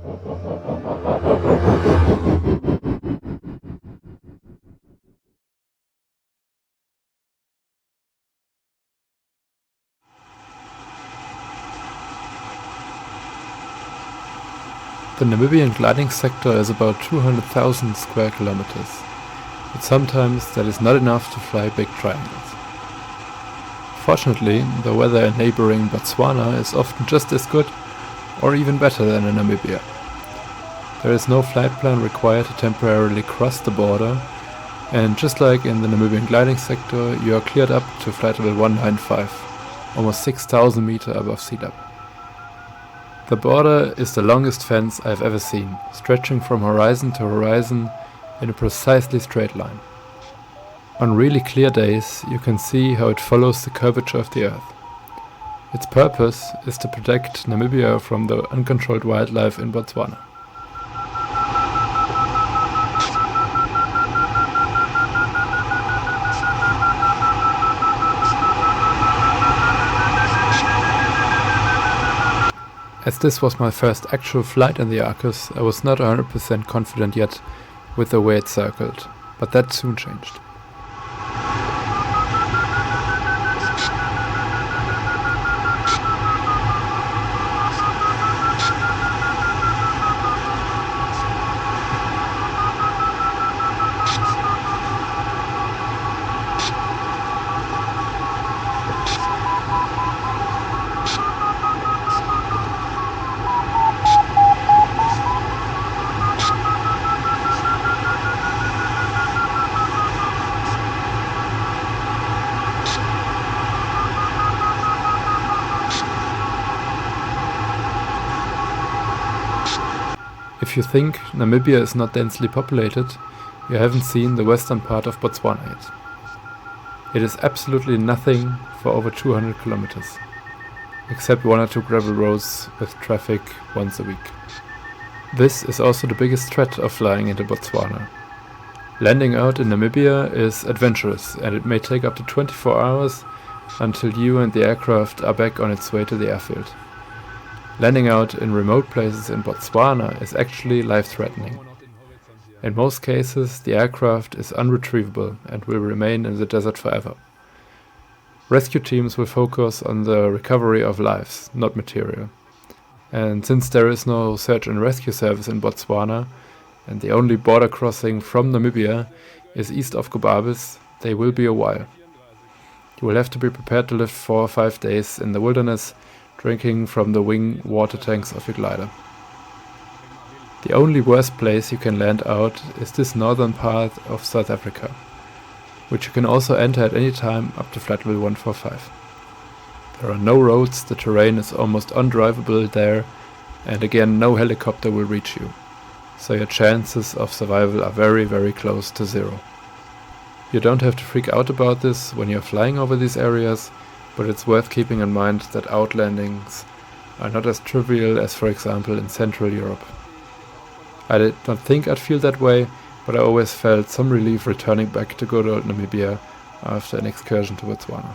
The Namibian gliding sector is about 200,000 square kilometers, but sometimes that is not enough to fly big triangles. Fortunately, the weather in neighboring Botswana is often just as good or even better than in Namibia. There is no flight plan required to temporarily cross the border, and just like in the Namibian gliding sector, you are cleared up to flight level 195, almost 6,000 meters above sea level. The border is the longest fence I have ever seen, stretching from horizon to horizon in a precisely straight line. On really clear days, you can see how it follows the curvature of the earth. Its purpose is to protect Namibia from the uncontrolled wildlife in Botswana. As this was my first actual flight in the Arcus, I was not 100% confident yet with the way it circled, but that soon changed. If you think Namibia is not densely populated, you haven't seen the western part of Botswana yet. It is absolutely nothing for over 200 kilometers, except 1 or 2 gravel roads with traffic once a week. This is also the biggest threat of flying into Botswana. Landing out in Namibia is adventurous, and it may take up to 24 hours until you and the aircraft are back on its way to the airfield. Landing out in remote places in Botswana is actually life-threatening. In most cases, the aircraft is unretrievable and will remain in the desert forever. Rescue teams will focus on the recovery of lives, not material. And since there is no search and rescue service in Botswana, and the only border crossing from Namibia is east of Gobabis, they will be a while. You will have to be prepared to live 4 or 5 days in the wilderness, drinking from the wing water tanks of Weglide. The only worst place you can land out is this northern part of South Africa, which you can also enter at any time up to flight level 145. There are no roads, the terrain is almost undrivable there, and again no helicopter will reach you, so your chances of survival are very, very close to zero. You don't have to freak out about this when you're flying over these areas, but it's worth keeping in mind that outlandings are not as trivial as, for example, in Central Europe. I did not think I'd feel that way, but I always felt some relief returning back to good old Namibia after an excursion to Botswana.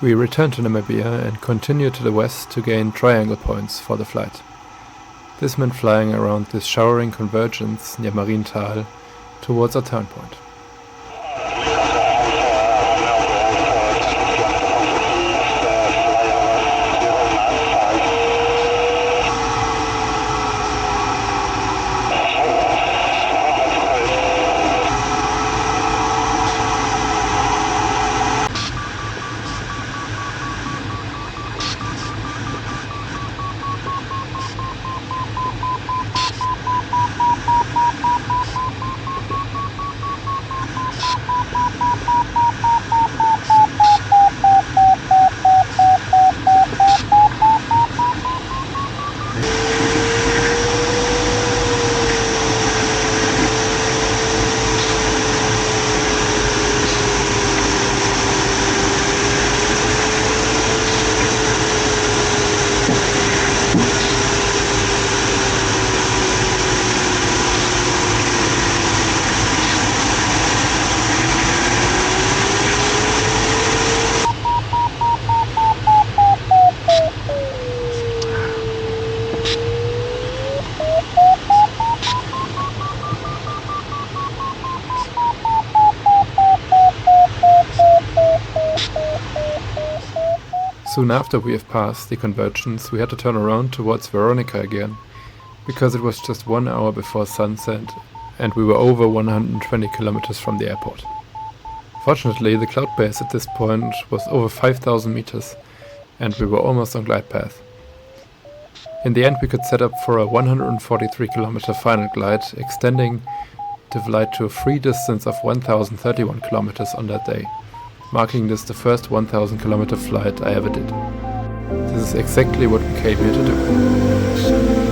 We returned to Namibia and continued to the west to gain triangle points for the flight. This meant flying around this showering convergence near Marienthal towards our turn point. Soon after we have passed the convergence, we had to turn around towards Veronica again, because it was just 1 hour before sunset and we were over 120 kilometers from the airport. Fortunately, the cloud base at this point was over 5,000 meters and we were almost on glide path. In the end, we could set up for a 143 kilometer final glide, extending the flight to a free distance of 1,031 kilometers on that day, marking this the first 1,000 kilometer flight I ever did. This is exactly what we came here to do.